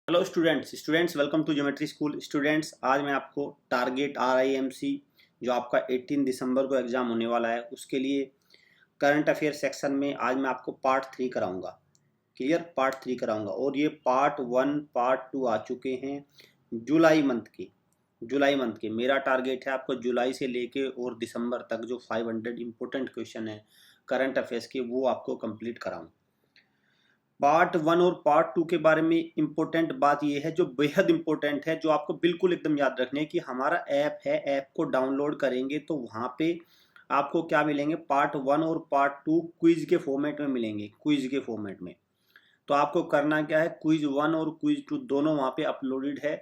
Hello students welcome to geometry school. Students, आज मैं आपको टारगेट RIMC जो आपका 18 दिसंबर को एग्ज़ाम होने वाला है उसके लिए करंट अफेयर सेक्शन में आज मैं आपको पार्ट 3 कराऊंगा। क्लियर, पार्ट 3 कराऊंगा और ये पार्ट 1 पार्ट 2 आ चुके हैं जुलाई मंथ के। मेरा टारगेट है आपको जुलाई से लेके और दिसंबर तक जो 500 इंपॉर्टेंट क्वेश्चन है करंट अफेयर्स के वो आपको कंप्लीट कराऊँ। पार्ट 1 और पार्ट 2 के बारे में इम्पोर्टेंट बात यह है, जो बेहद इम्पोर्टेंट है, जो आपको बिल्कुल एकदम याद रखने है कि हमारा ऐप है, ऐप को डाउनलोड करेंगे तो वहाँ पे आपको क्या मिलेंगे, पार्ट 1 और पार्ट 2 क्विज के फॉर्मेट में मिलेंगे। क्विज के फॉर्मेट में तो आपको करना क्या है, क्विज 1 और क्विज 2 दोनों वहाँ पे अपलोडेड है।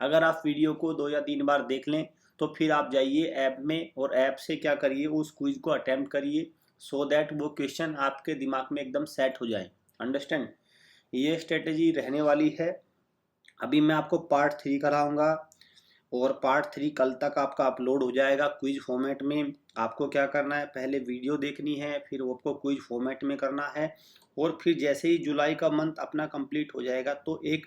अगर आप वीडियो को 2 या 3 बार देख लें तो फिर आप जाइए ऐप में और ऐप से क्या करिए, उस क्विज को अटेम्प्ट करिए सो दैट वो क्वेश्चन आपके दिमाग में एकदम सेट हो जाए। अंडरस्टैंड, ये स्ट्रेटेजी रहने वाली है। अभी मैं आपको पार्ट 3 कराऊंगा और पार्ट 3 कल तक आपका अपलोड हो जाएगा क्विज फॉर्मेट में। आपको क्या करना है, पहले वीडियो देखनी है, फिर आपको क्विज फॉर्मेट में करना है और फिर जैसे ही जुलाई का मंथ अपना कंप्लीट हो जाएगा तो एक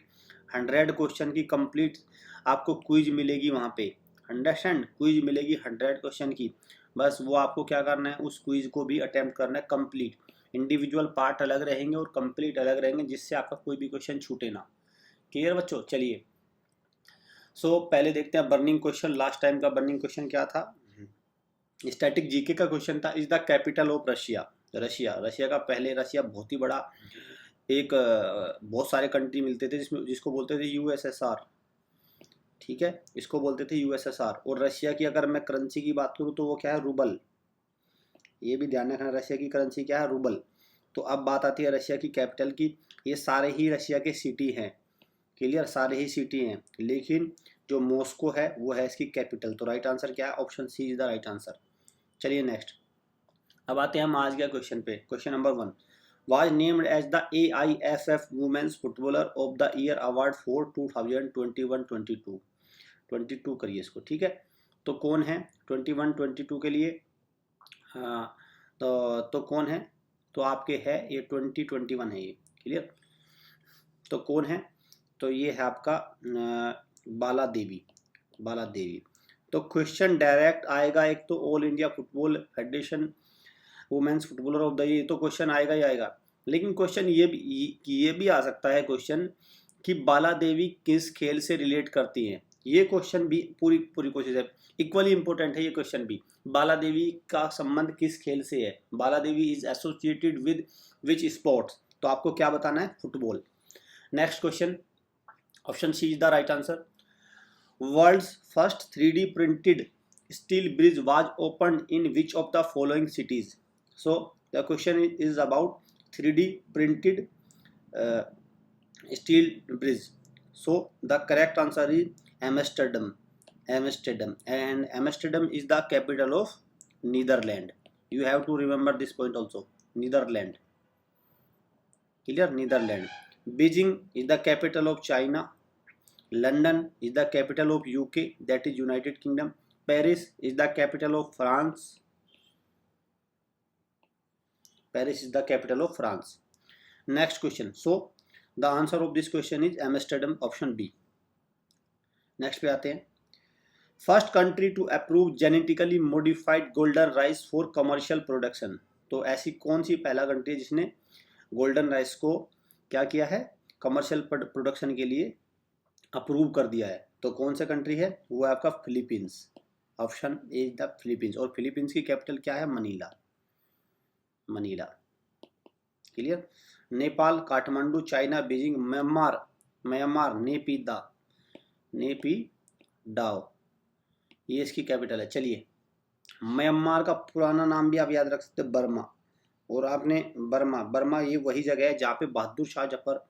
100 क्वेश्चन की कंप्लीट आपको क्विज मिलेगी वहाँ पे। अंडरस्टैंड, क्विज मिलेगी 100 क्वेश्चन की। बस वो आपको क्या करना है, उस क्विज को भी अटेम्प्ट करना है कंप्लीट। इंडिविजुअल पार्ट अलग रहेंगे और कंप्लीट अलग रहेंगे, जिससे आपका कोई भी क्वेश्चन छूटे ना। क्लियर बच्चों, चलिए पहले देखते हैं बर्निंग क्वेश्चन। लास्ट टाइम का बर्निंग क्वेश्चन क्या था, स्टैटिक जीके का क्वेश्चन था। Is the capital of Russia. Russia का पहले, रशिया बहुत ही बड़ा एक बहुत सारे कंट्री मिलते थे जिसको बोलते थे USSR। ठीक है, इसको बोलते थे USSR। और रशिया की अगर मैं करेंसी की बात करूँ तो वो क्या है, रूबल। ये भी ध्यान रखना, रशिया की करेंसी क्या है, रूबल। तो अब बात आती है रशिया की कैपिटल की। ये सारे ही रशिया के सिटी हैं। क्लियर, सारे ही सिटी हैं, लेकिन जो मॉस्को है वो है इसकी कैपिटल। तो राइट आंसर क्या है, option C is the right answer. चलिए नेक्स्ट, अब आते हैं हम आज के क्वेश्चन पे। Question number 1 was named as the AIFF women's footballer of the year award for 2021-22। 22 करिए इसको, ठीक है। तो कौन है 21-22 के लिए, हाँ, तो कौन है, तो आपके है ये 2021 है ये। क्लियर, तो कौन है, तो ये है आपका बाला देवी। तो क्वेश्चन डायरेक्ट आएगा, एक तो all India football federation women's footballer of the year, तो क्वेश्चन आएगा ही आएगा। लेकिन क्वेश्चन ये भी आ सकता है क्वेश्चन कि बाला देवी किस खेल से रिलेट करती हैं। ये क्वेश्चन भी पूरी कोशिश है, इक्वली इंपॉर्टेंट है ये क्वेश्चन भी। बाला देवी का संबंध किस खेल से है, Bala Devi is associated with which sports, तो आपको क्या बताना है, football. Next question, option C is the right answer. World's first 3D printed steel bridge was opened in which of the following cities. So the question is about 3D printed steel bridge. So the correct answer is Amsterdam. And Amsterdam is the capital of Netherlands. You have to remember this point also. Netherlands. Clear, Netherlands. Beijing is the capital of China. London is the capital of UK, that is United Kingdom. Paris is the capital of France. Paris is the capital of France. Next question. So the answer of this question is Amsterdam, option B. Next पे आते हैं, first country to approve genetically modified golden rice for commercial production. तो ऐसी कौन सी पहला country है जिसने golden rice को क्या किया है, कमर्शियल प्रोडक्शन के लिए अप्रूव कर दिया है। तो कौन सा कंट्री है, वो है आपका Philippines. Option A is the Philippines. और फिलीपींस की कैपिटल क्या है, Manila. Clear, Nepal, Kathmandu, China, Beijing, Myanmar Naypyidaw, ये इसकी कैपिटल है। चलिए, म्यांमार का पुराना नाम भी आप याद रख सकते हैं, बर्मा। और आपने बर्मा ये वही जगह है जहाँ पे बहादुर शाह जफर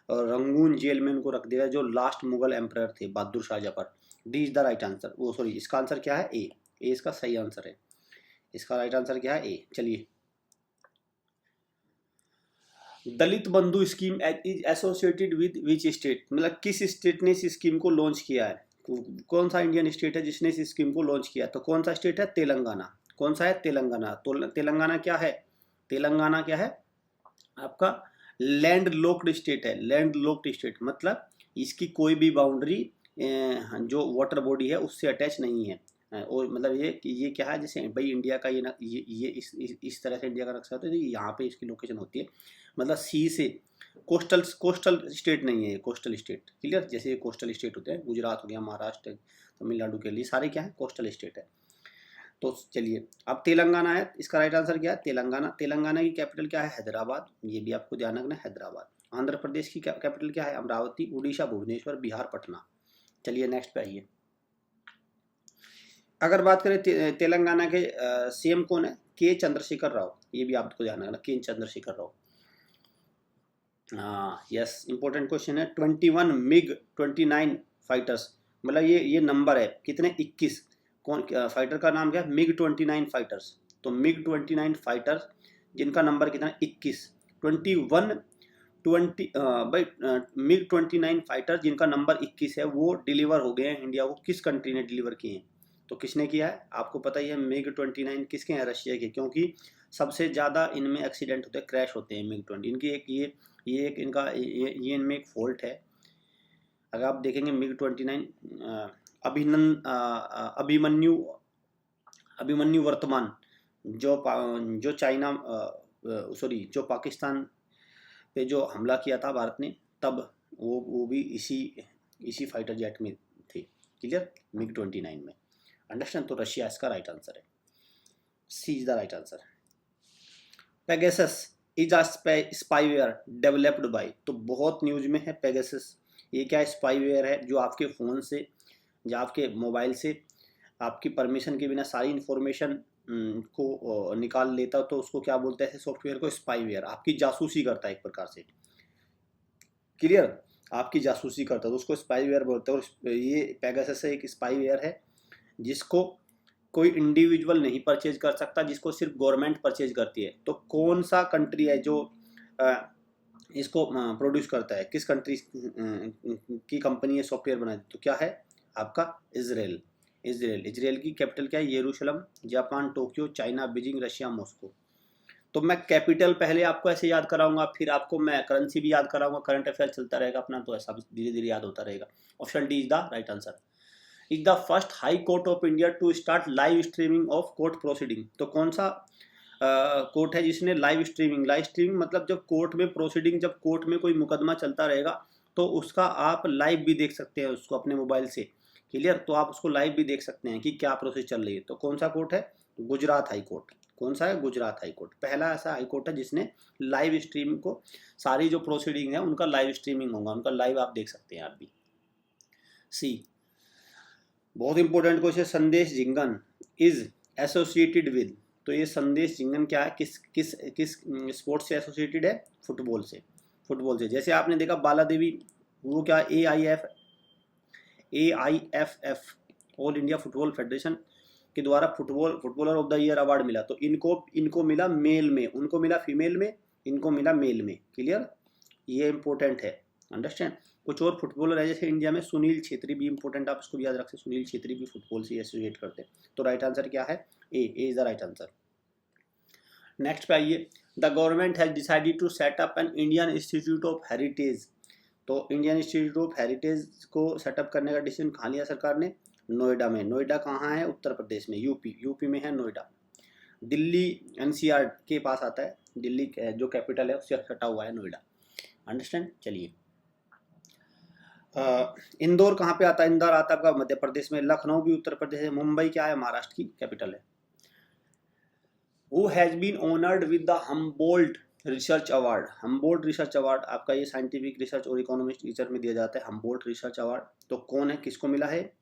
रंगून जेल में उनको रख दिया, जो लास्ट मुगल एम्परर थे, Bahadur Shah Zafar. D is the right answer. वो सॉरी, इसका आंसर क्या है, ए इसका सही आंसर है। इसका राइट आंसर क्या है, ए। चलिए, दलित बंधु scheme is associated with which state, मतलब किस स्टेट ने इस स्कीम को लॉन्च किया है, कौन सा इंडियन स्टेट है जिसने इस स्कीम को लॉन्च किया। तो कौन सा स्टेट है, तेलंगाना। कौन सा है, तेलंगाना। तो तेलंगाना क्या है, आपका लैंड लॉक्ड स्टेट है। लैंड लॉक्ड स्टेट मतलब इसकी कोई भी बाउंड्री जो वाटर बॉडी है उससे अटैच नहीं है। और मतलब ये क्या है, जैसे भाई इंडिया का ये इस तरह से इंडिया का नक्शा होता है, तो यहाँ पे इसकी लोकेशन होती है, मतलब सी से कोस्टल कोस्टल स्टेट नहीं है ये, कोस्टल स्टेट, क्लियर। जैसे ये कोस्टल स्टेट होते हैं, गुजरात हो गया, महाराष्ट्र, तमिलनाडु के लिए सारे क्या है, कोस्टल स्टेट है। तो चलिए अब तेलंगाना है, इसका राइट आंसर क्या है, तेलंगाना। तेलंगाना की कैपिटल क्या है, हैदराबाद, ये भी आपको ध्यान रखना है, हैदराबाद। आंध्र प्रदेश की कैपिटल क्या है, अमरावती। उड़ीसा भुवनेश्वर, बिहार पटना। चलिए नेक्स्ट पे आइए। अगर बात करें तेलंगाना के सीएम कौन है, के चंद्रशेखर राव, ये भी आपको ध्यान रखना, के Chandrashekhar Rao. Yes, important question है। 21 मिग 29 फाइटर्स, मतलब ये नंबर है कितने, 21। कौन फाइटर का नाम क्या है, मिग 29 फाइटर्स। तो मिग 29 फाइटर्स जिनका नंबर कितना है, 21। 20 भाई मिग 29 फाइटर जिनका नंबर 21 है, वो डिलीवर हो गए हैं इंडिया को। किस कंट्री ने डिलीवर किए हैं, तो किसने किया है, आपको पता ही है। मिग 29 किसके हैं, रशिया के, क्योंकि सबसे ज़्यादा इनमें एक्सीडेंट होते हैं, क्रैश होते हैं मिग 20। इनकी एक ये एक इनका ये इनमें एक फॉल्ट है। अगर आप देखेंगे मिग 29 अभिमन्यु वर्तमान जो चाइना जो पाकिस्तान पे जो हमला किया था भारत ने, तब वो भी इसी फाइटर जेट में थे, क्लियर, मिग 29 में। अंडरस्टैंड, तो रशिया इसका राइट आंसर है, C is the right answer. Pegasus is a spyware developed by, तो बहुत न्यूज में है पेगासस। ये क्या स्पाईवेयर है, जो आपके फ़ोन से या आपके मोबाइल से आपकी परमिशन के बिना सारी इन्फॉर्मेशन को निकाल लेता, तो उसको क्या बोलते हैं, सॉफ्टवेयर को स्पाईवेयर। आपकी जासूसी करता है एक प्रकार से, क्लियर, आपकी जासूसी करता है, तो उसको स्पाईवेयर बोलते हैं। और ये पेगासस एक स्पाईवेयर है जिसको कोई इंडिविजुअल नहीं परचेज कर सकता, जिसको सिर्फ गवर्नमेंट परचेज करती है। तो कौन सा कंट्री है जो इसको प्रोड्यूस करता है, किस कंट्री की कंपनी है सॉफ्टवेयर बनाती है, तो क्या है आपका इजराइल। इजराइल की कैपिटल क्या है, यरूशलेम। Japan Tokyo, China Beijing, Russia Moscow. तो मैं कैपिटल पहले आपको ऐसे याद कराऊंगा, फिर आपको मैं करेंसी भी याद कराऊंगा, करंट अफेयर चलता रहेगा अपना, तो ऐसा धीरे धीरे याद होता रहेगा। Option D is the right answer. Is the first high court of India to start live streaming of court proceeding, तो कौन सा कोर्ट है जिसने लाइव स्ट्रीमिंग मतलब जब कोर्ट में प्रोसीडिंग, जब कोर्ट में कोई मुकदमा चलता रहेगा तो उसका आप लाइव भी देख सकते हैं उसको अपने मोबाइल से, क्लियर। तो आप उसको लाइव भी देख सकते हैं कि क्या प्रोसेस चल रही है। तो कौन सा कोर्ट है, गुजरात हाई कोर्ट। कौन सा है, गुजरात हाई कोर्ट। पहला ऐसा हाई कोर्ट है जिसने लाइव स्ट्रीमिंग को, सारी जो प्रोसीडिंग है उनका लाइव स्ट्रीमिंग होगा, उनका लाइव आप देख सकते हैं आप भी। सी, बहुत इंपॉर्टेंट क्वेश्चन, संदेश झिंगन इज एसोसिएटेड विद, तो ये संदेश झिंगन क्या है, किस किस किस स्पोर्ट्स से एसोसिएटेड है, फुटबॉल से। फुटबॉल से, जैसे आपने देखा बाला देवी, वो क्या, AIFF all India football federation के द्वारा footballer of the year award मिला। तो इनको मिला मेल में, उनको मिला फीमेल में, इनको मिला मेल में, क्लियर, ये इंपॉर्टेंट है, अंडरस्टैंड। कुछ और फुटबॉलर है जैसे इंडिया में सुनील छेत्री भी इंपॉर्टेंट, आप इसको भी याद रख सकते, सुनील छेत्री भी फुटबॉल से एसोसिएट करते हैं। तो राइट आंसर क्या है, A is the right answer. Next पे आइए। The government has decided to set up an Indian institute of heritage, तो इंडियन इंस्टीट्यूट ऑफ हेरिटेज को सेटअप करने का डिसीजन कहाँ लिया सरकार ने, नोएडा में। नोएडा कहाँ है, उत्तर प्रदेश में, यूपी में है नोएडा। दिल्ली NCR के पास आता है, दिल्ली जो कैपिटल है उससे सटा हुआ है नोएडा, अंडरस्टैंड। चलिए इंदौर कहाँ पे आता है, इंदौर आता है आपका मध्य प्रदेश में। लखनऊ भी उत्तर प्रदेश है। मुंबई क्या है, महाराष्ट्र की कैपिटल है। Who has been honored with the Humboldt research award. Humboldt research award आपका ये साइंटिफिक रिसर्च और इकोनॉमिक्स टीचर में दिया जाता है, Humboldt रिसर्च अवार्ड। तो कौन है, किसको मिला है,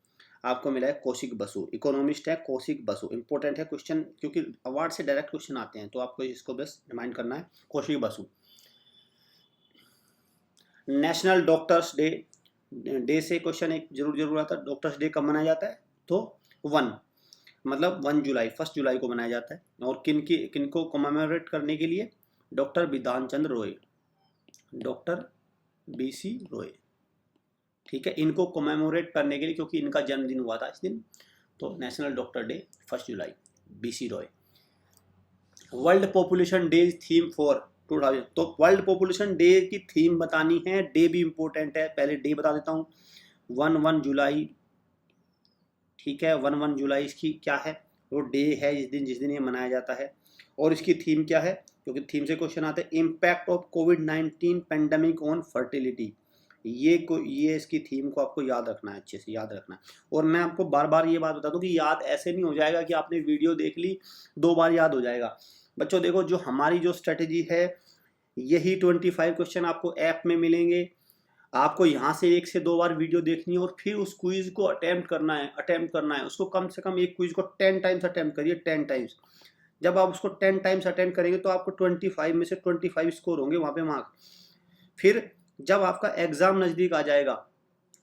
आपको मिला है कौशिक बसु, इकोनॉमिस्ट है कौशिक बसु। इंपॉर्टेंट है क्वेश्चन, क्योंकि अवार्ड से डायरेक्ट क्वेश्चन आते हैं, तो आपको इसको बस रिमाइंड करना है, Kaushik Basu. National doctors day से क्वेश्चन एक जरूर आता है, डॉक्टर्स डे कब मनाया जाता है, तो 1 जुलाई 1 जुलाई को मनाया जाता है। और किनको कमेमोरेट करने के लिए, डॉक्टर बिधान चंद्र रॉय, डॉक्टर BC रॉय, ठीक है, इनको कमेमोरेट करने के लिए, क्योंकि इनका जन्मदिन हुआ था इस दिन। तो national doctor day 1 July, BC Roy. World population day theme for 2000। तो वर्ल्ड पॉपुलेशन डे की थीम बतानी है, डे भी इंपॉर्टेंट है, पहले डे बता देता हूँ। 1 जुलाई, ठीक है, 1 जुलाई इसकी क्या है, वो डे है जिस दिन ये मनाया जाता है। और इसकी थीम क्या है, क्योंकि थीम से क्वेश्चन आते हैं, impact of covid pandemic on fertility. ये इसकी थीम को आपको याद रखना है, अच्छे से याद रखना है। और मैं आपको बार बार ये बात बता दूं कि याद ऐसे नहीं हो जाएगा कि आपने वीडियो देख ली 2 बार याद हो जाएगा। बच्चों देखो, जो हमारी जो स्ट्रेटेजी है, यही 25 क्वेश्चन आपको ऐप में मिलेंगे। आपको यहाँ से 1 से 2 बार वीडियो देखनी है और फिर उस क्विज को अटेम्प्ट करना है। उसको कम से कम एक क्विज को 10 टाइम्स अटेम्प्ट करिए, 10 टाइम्स। जब आप उसको 10 टाइम्स अटेम्प्ट करेंगे तो आपको 25 में से 25 स्कोर होंगे वहाँ पे मार्क। फिर जब आपका एग्जाम नज़दीक आ जाएगा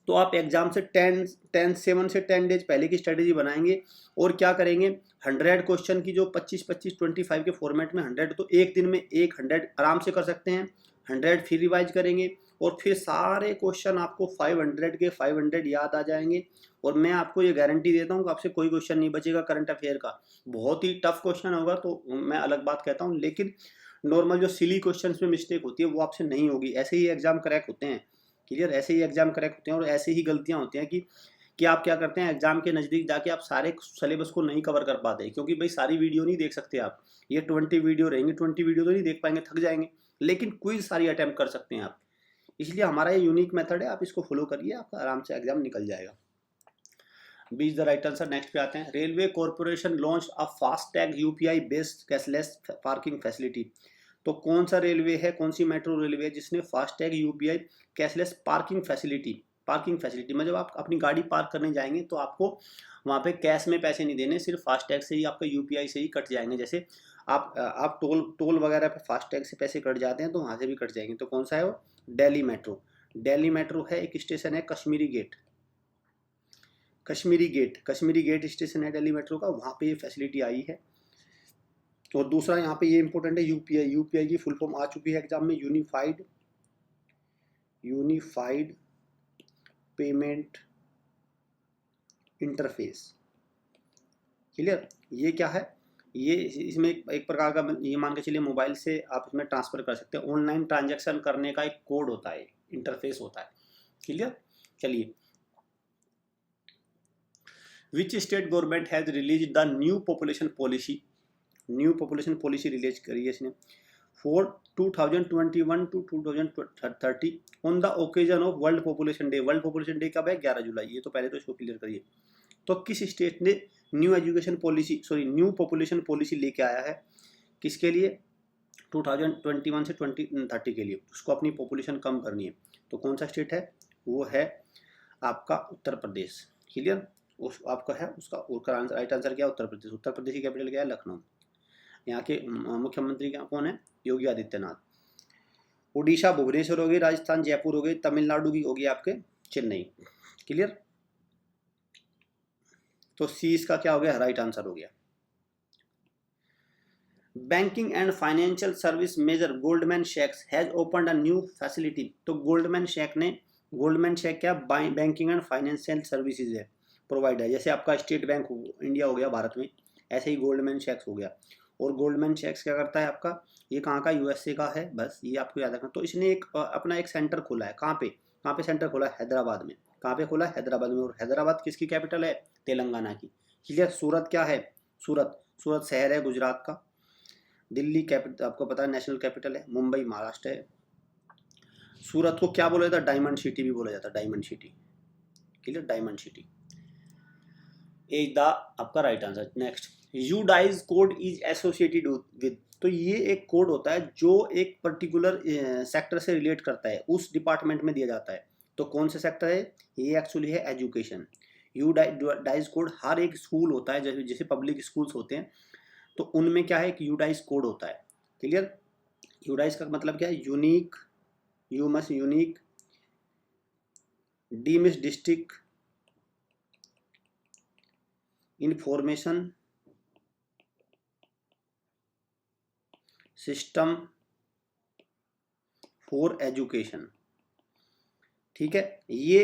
तो आप एग्जाम से 7 से 10 डेज पहले की स्ट्रेटेजी बनाएंगे और क्या करेंगे, 100 क्वेश्चन की जो 25-25 25 के फॉर्मेट में 100, तो एक दिन में 100 आराम से कर सकते हैं। 100 फिर रिवाइज करेंगे और फिर सारे क्वेश्चन आपको 500 के 500 याद आ जाएंगे। और मैं आपको ये गारंटी देता हूँ कि आपसे कोई क्वेश्चन नहीं बचेगा करंट अफेयर का। बहुत ही टफ क्वेश्चन होगा तो मैं अलग बात कहता हूँ, लेकिन नॉर्मल जो सिली क्वेश्चन में मिस्टेक होती है वो आपसे नहीं होगी। ऐसे ही एग्जाम क्रैक होते हैं, क्लियर, ऐसे ही एग्जाम क्रैक होते हैं। और ऐसे ही गलतियां होती हैं कि आप क्या करते हैं, एग्जाम के नज़दीक जाके आप सारे सिलेबस को नहीं कवर कर पाते, क्योंकि भाई सारी वीडियो नहीं देख सकते आप। ये 20 वीडियो रहेंगी, 20 वीडियो तो नहीं देख पाएंगे, थक जाएंगे, लेकिन क्विज सारी अटेम्प्ट कर सकते हैं आप। इसलिए हमारा ये यूनिक मेथड है, आप इसको फॉलो करिए, आपका आराम से एग्जाम निकल जाएगा। B is the right answer. Next पे आते हैं, railway corporation launch a FASTag UPI based cashless parking facility. तो कौन सा रेलवे है, कौन सी मेट्रो रेलवे है जिसने FASTag UPI cashless parking facility में, जब आप अपनी गाड़ी पार्क करने जाएंगे तो आपको वहाँ पे कैश में पैसे नहीं देने, सिर्फ फास्टैग से ही आपका यूपीआई से ही कट जाएंगे। जैसे आप टोल वगैरह पे फास्टैग से पैसे कट जाते हैं तो वहाँ से भी कट जाएंगे। तो कौन सा है वो, दिल्ली मेट्रो है। एक स्टेशन है कश्मीरी गेट स्टेशन है दिल्ली मेट्रो का, वहाँ पे ये फैसिलिटी आई है। और दूसरा यहाँ पे ये इंपॉर्टेंट है, यूपीआई की फुल फॉर्म आ चुकी है एग्जाम में, यूनिफाइड पेमेंट इंटरफेस। क्लियर, ये क्या है, ये इसमें एक प्रकार का, ये मान के चलिए मोबाइल से आप इसमें ट्रांसफर कर सकते हैं। ऑनलाइन ट्रांजैक्शन करने का एक कोड होता है, इंटरफेस होता है। क्लियर, चलिए, which state government has release the new population policy release करी है इसने for 2021 to 2030 on the occasion of world population day. World population day कब है, 11 जुलाई। ये तो पहले तो इसको क्लियर करिए। तो किस स्टेट ने न्यू पॉपुलेशन पॉलिसी लेके आया है, किसके लिए, 2021 से 2030 के लिए, उसको अपनी पॉपुलेशन कम करनी है। तो कौन सा स्टेट है, वो है आपका उत्तर प्रदेश। क्लियर, उस आपका है उसका राइट आंसर क्या है, उत्तर प्रदेश। उत्तर प्रदेश की कैपिटल क्या है, लखनऊ। यहाँ के मुख्यमंत्री क्या कौन है, योगी आदित्यनाथ। उड़ीसा भुवनेश्वर हो गई, राजस्थान जयपुर हो गई, तमिलनाडु की होगी आपके चेन्नई। क्लियर, तो सी इसका क्या हो गया, राइट आंसर हो गया। Banking and financial service major Goldman सैक्स has opened a new facility. तो गोल्डमैन सैक क्या, बैंकिंग एंड फाइनेंशियल सर्विसेज है, प्रोवाइड है। जैसे आपका स्टेट बैंक इंडिया हो गया भारत में, ऐसे ही गोल्डमैन सैक्स हो गया। और गोल्डमैन सैक्स क्या करता है आपका, ये कहाँ का, यूएसए का है, बस ये आपको याद रखना। तो इसने अपना एक सेंटर खोला है, कहाँ पे सेंटर खोला है, हैदराबाद में। कहाँ पे खोला है, हैदराबाद में। और हैदराबाद किसकी कैपिटल है, तेलंगाना की। क्लियर, सूरत क्या है, सूरत शहर है गुजरात का। दिल्ली कैपिटल आपको पता है, नेशनल कैपिटल है। मुंबई महाराष्ट्र है। सूरत को क्या बोला जाता है, डायमंड सिटी भी बोला जाता है, diamond city. Clear, diamond city is the आपका right answer. Next, UDISE code is associated with. तो ये एक कोड होता है जो एक पर्टिकुलर सेक्टर से रिलेट करता है, उस डिपार्टमेंट में दिया जाता है। तो कौन सा सेक्टर है, ये एक्चुअली है एजुकेशन। यूडाइज कोड हर एक स्कूल होता है, जैसे पब्लिक स्कूल्स होते हैं तो उनमें क्या है, एक यूडाइज कोड होता है। क्लियर, यूडाइज का मतलब क्या है, यूनिक, यूनिक डीमिस district information system for education. ठीक है, ये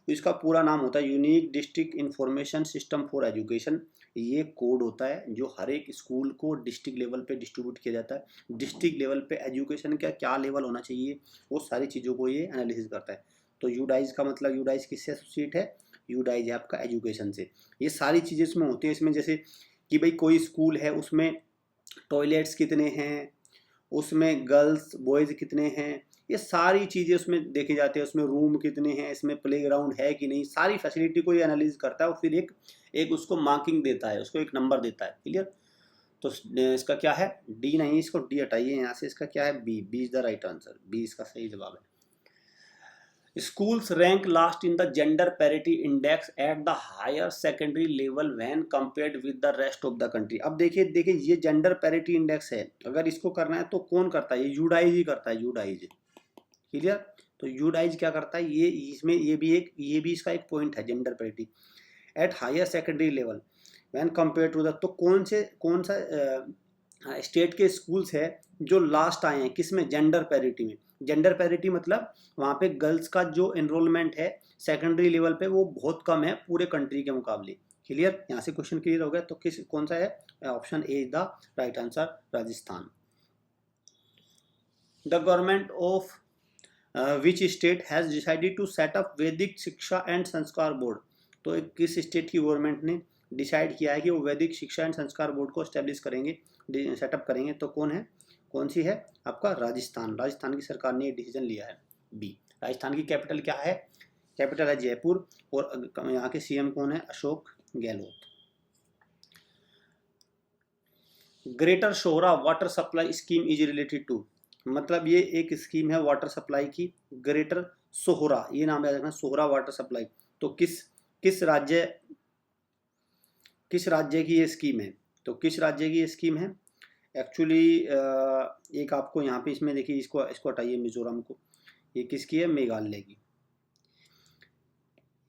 इसका पूरा नाम होता है unique district information system for education. ये कोड होता है जो हर एक स्कूल को डिस्ट्रिक्ट लेवल पे डिस्ट्रीब्यूट किया जाता है। डिस्ट्रिक्ट लेवल पे एजुकेशन का क्या लेवल होना चाहिए, वो सारी चीज़ों को ये एनालिसिस करता है। तो यूडाइज का मतलब, यूडाइज किससे एसोसिएट है, यूडाइज है आपका एजुकेशन से। ये सारी चीज़ें इसमें होती हैं। इसमें जैसे कि भाई कोई स्कूल है, उसमें टॉयलेट्स कितने हैं, उसमें गर्ल्स बॉयज़ कितने हैं, ये सारी चीज़ें उसमें देखे जाते हैं। उसमें रूम कितने हैं, इसमें प्लेग्राउंड है कि नहीं, सारी फैसिलिटी को ये एनालिसिस करता है और फिर एक उसको मार्किंग देता है, उसको एक नंबर देता है। क्लियर। तो इसका क्या है, डी नहीं, इसको डी हटाइए यहाँ से, इसका क्या है, B. B is the right answer, B इसका सही जवाब है। Schools rank last in the gender parity index at the higher secondary level when compared with the rest of the country। अब देखिए ये जेंडर पैरिटी इंडेक्स है, अगर इसको करना है तो कौन करता है, ये यूडाइज ही करता है, यूडाइज। क्लियर। तो यूडाइज क्या करता है, ये इसमें ये भी इसका एक पॉइंट है, gender parity at higher secondary level when compare to the. तो कौन सा स्टेट के स्कूल्स है जो लास्ट आए हैं किसमें, जेंडर पैरिटी में। जेंडर पैरिटी मतलब वहाँ पे गर्ल्स का जो एनरोलमेंट है सेकेंडरी लेवल पे वो बहुत कम है पूरे कंट्री के मुकाबले। क्लियर। यहाँ से क्वेश्चन क्लियर हो गया। तो कौन सा है, option A is the right answer, Rajasthan. The government of which state has decided to set up Vaidik shiksha and संस्कार बोर्ड। तो किस स्टेट की गवर्नमेंट ने डिसाइड किया है कि वो वैदिक शिक्षा एंड संस्कार बोर्ड को एस्टेब्लिश करेंगे, सेटअप करेंगे। तो कौन सी है आपका, राजस्थान। राजस्थान की सरकार ने ये डिसीजन लिया है, बी। राजस्थान की कैपिटल क्या है, कैपिटल है जयपुर, और यहाँ के सीएम कौन है, Ashok Gehlot. Greater Sohra water supply scheme is related to, मतलब ये एक स्कीम है वाटर सप्लाई की, ग्रेटर सोहरा, ये नाम याद रखना, सोहरा वाटर सप्लाई। तो किस राज्य की ये स्कीम है, तो किस राज्य की ये स्कीम है एक्चुअली। एक आपको यहाँ पे इसमें देखिए, इसको हटाइए, मिजोरम को, ये किसकी है, मेघालय की।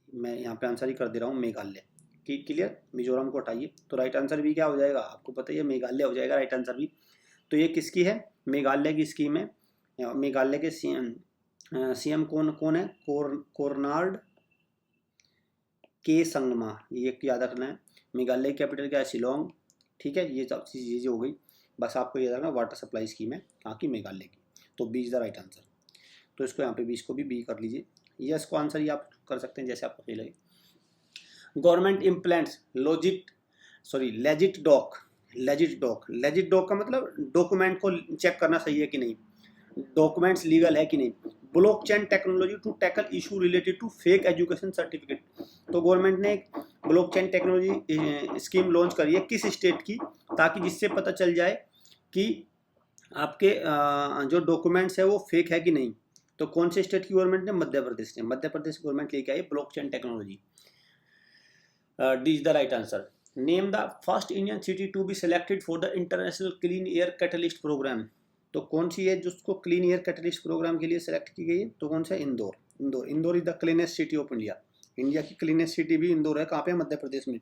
मैं यहाँ पे आंसर ही कर दे रहा हूँ, मेघालय की। क्लियर। मिजोरम को हटाइए, तो राइट आंसर भी क्या हो जाएगा, आपको पता ही है, मेघालय हो जाएगा राइट आंसर भी। तो ये किसकी है, मेघालय की स्कीम है। मेघालय के सीएम कौन है, कोरनार्ड के संगमा, ये याद रखना है। मेघालय की कैपिटल क्या है, शिलोंग। ठीक है, ये सब चीज़ें हो गई, बस आपको ये रखना वाटर सप्लाई स्कीम है कहाँ की, मेघालय की। तो B is the right answer. तो इसको यहाँ पे भी, इसको भी बी कर लीजिए, ये इसको आंसर ही आप कर सकते हैं जैसे आपको सही लगे। गवर्नमेंट इम्प्लेंट्स लेजिट डॉक का मतलब डॉक्यूमेंट को चेक करना सही है कि नहीं, डॉक्यूमेंट्स लीगल है कि नहीं। Blockchain technology to tackle issue related to fake education certificate. तो गवर्नमेंट ने एक ब्लॉकचेन टेक्नोलॉजी स्कीम लॉन्च करी है, किस स्टेट की, ताकि जिससे पता चल जाए कि आपके जो डॉक्यूमेंट्स है वो फेक है कि नहीं। तो कौन से स्टेट की गवर्नमेंट ने, मध्य प्रदेश ने, मध्य प्रदेश गवर्नमेंट लेके आई blockchain technology. D is the right answer. Name the first Indian city to be selected for the international clean air catalyst programme. तो कौन सी है जिसको क्लीन एयर कैटलिस्ट प्रोग्राम के लिए सिलेक्ट की गई है, तो कौन सा, Indore is the cleanest city of India. India की क्लीनेस्ट सिटी भी इंदौर है, कहाँ पे, मध्य प्रदेश में।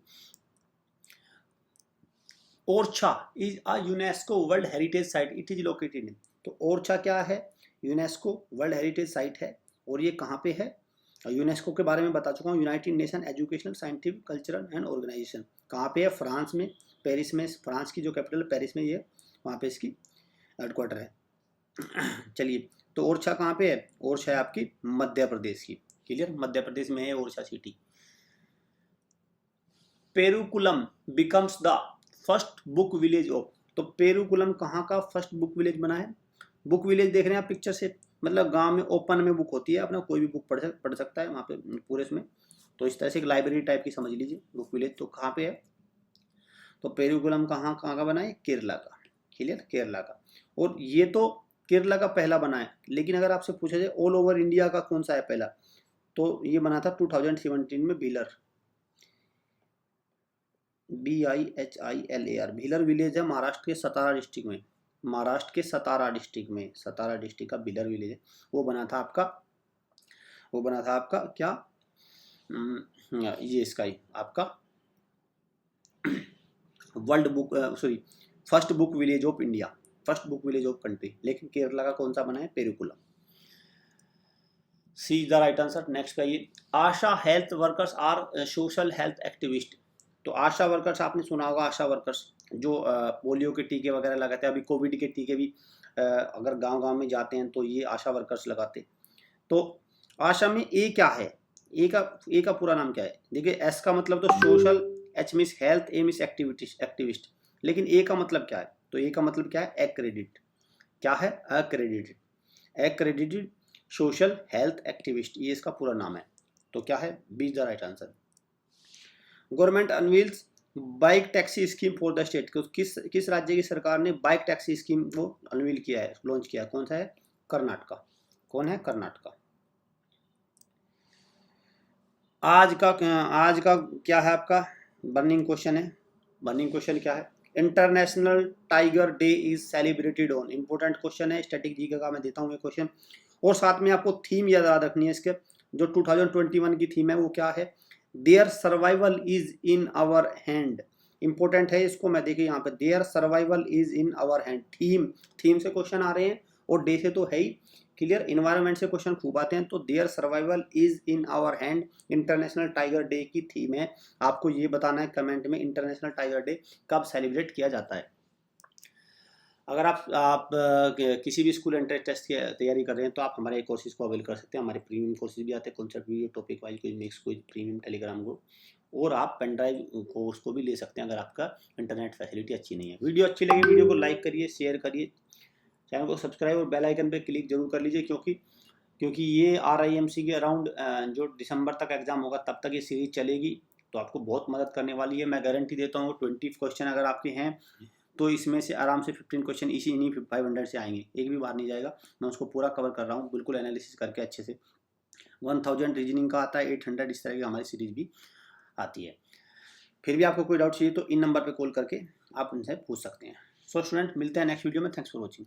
Orchha is a UNESCO world heritage site, it is located in. तो ओरछा क्या है, यूनेस्को वर्ल्ड हेरिटेज साइट है, और ये कहाँ पे है, यूनेस्को के बारे में बता चुका हूँ, United Nation Educational Scientific Cultural and Organisation. कहाँ पे है, फ्रांस में, पेरिस में। फ्रांस की जो कैपिटल पेरिस में ये, वहाँ पे इसकी हेडक्वार्टर है। चलिए, तो ओरछा कहाँ पे है, ओरछा है आपकी मध्य प्रदेश की। क्लियर, मध्य प्रदेश में है Orchha city. Perukulam becomes the first book village of. तो पेरुकुलम कहाँ का फर्स्ट बुक विलेज बना है। बुक विलेज देख रहे हैं आप पिक्चर से, मतलब गांव में ओपन में बुक होती है, अपना कोई भी बुक पढ़ सकता है वहाँ पे पूरे इसमें। तो इस तरह से एक लाइब्रेरी टाइप की समझ लीजिए बुक विलेज। तो कहाँ पे है, तो पेरुकुलम कहाँ का बना है, केरला का। क्लियर, केरला का। और ये तो केरला का पहला बना है, लेकिन अगर आपसे पूछा जाए ऑल ओवर इंडिया का कौन सा है पहला, तो ये बना था 2017 में भीलर, BIHILAR, भीलर विलेज है महाराष्ट्र के सतारा डिस्ट्रिक्ट में। महाराष्ट्र के सतारा डिस्ट्रिक्ट का भीलर विलेज है। वो बना था आपका क्या, ये इसका ही आपका world book first book village of India, first book village of country. लेकिन केरला का कौन सा बना है, Perukulam. C is the right answer. Next का ये, ASHA health workers are social health activist. तो आशा वर्कर्स आपने सुना होगा, आशा वर्कर्स जो पोलियो के टीके वगैरह लगाते हैं, अभी कोविड के टीके भी अगर गांव-गांव में जाते हैं तो ये आशा वर्कर्स लगाते। तो आशा में ए क्या है, ए का पूरा नाम क्या है? देखिए एस का मतलब तो सोशल, एच मीन्स हेल्थ, ए मीन्स एक्टिविस्ट, लेकिन ए का मतलब क्या है? तो ए का मतलब क्या है? एक्रेडिट। क्या है? एक्रेडिटेड सोशल हेल्थ एक्टिविस्ट, ये इसका पूरा नाम है। तो क्या है? B is the right answer. Government unveils bike taxi scheme for the state, किस राज्य की सरकार ने बाइक टैक्सी स्कीम को अनवील किया है, लॉन्च किया है? कौन सा है? कर्नाटका। कौन है? कर्नाटका। आज का क्या है आपका बर्निंग क्वेश्चन है? बर्निंग क्वेश्चन क्या है? International tiger day is celebrated on. Important question है, स्टैटिक जीके का मैं देता हूँ ये क्वेश्चन। और साथ में आपको थीम याद रखनी है इसके, जो 2021 की थीम है वो क्या है? Their survival is in our hand. Important है, इसको मैं देखिए यहाँ पे, their survival is in our hand. Theme से क्वेश्चन आ रहे हैं और डे से तो है ही, क्लियर। इन्वायरमेंट से क्वेश्चन खूब आते हैं। तो their survival is in our hand international tiger day की थीम है। आपको ये बताना है कमेंट में इंटरनेशनल टाइगर डे कब सेलिब्रेट किया जाता है। अगर आप किसी भी स्कूल एंट्रेंस टेस्ट की तैयारी कर रहे हैं तो आप हमारे कोर्सेज को अवेल कर सकते हैं। हमारे प्रीमियम कोर्सेज भी आते हैं, कॉन्सेप्ट वीडियो, टॉपिक वाइज, कोई मिक्स, कोई प्रीमियम टेलीग्राम ग्रुप, और आप पेन ड्राइव कोर्स को भी ले सकते हैं अगर आपका इंटरनेट फैसिलिटी अच्छी नहीं है। वीडियो अच्छी लगी, वीडियो को लाइक करिए, शेयर करिए, चैनल को सब्सक्राइब और बेल आइकन पे क्लिक जरूर कर लीजिए, क्योंकि ये RIMC के अराउंड जो दिसंबर तक एग्जाम होगा तब तक ये सीरीज चलेगी, तो आपको बहुत मदद करने वाली है। मैं गारंटी देता हूँ 20 क्वेश्चन अगर आपके हैं तो इसमें से आराम से 15 क्वेश्चन इन्हीं 500 से आएंगे, एक भी बाहर नहीं जाएगा। मैं उसको पूरा कवर कर रहा हूँ बिल्कुल एनालिसिस करके अच्छे से। 1000 रीजनिंग का आता है, 800 इस तरह की हमारी सीरीज भी आती है। फिर भी आपको कोई डाउट चाहिए तो इन नंबर पर कॉल करके आप उनसे पूछ सकते हैं। सो स्टूडेंट, मिलते हैं नेक्स्ट वीडियो में। Thanks for watching.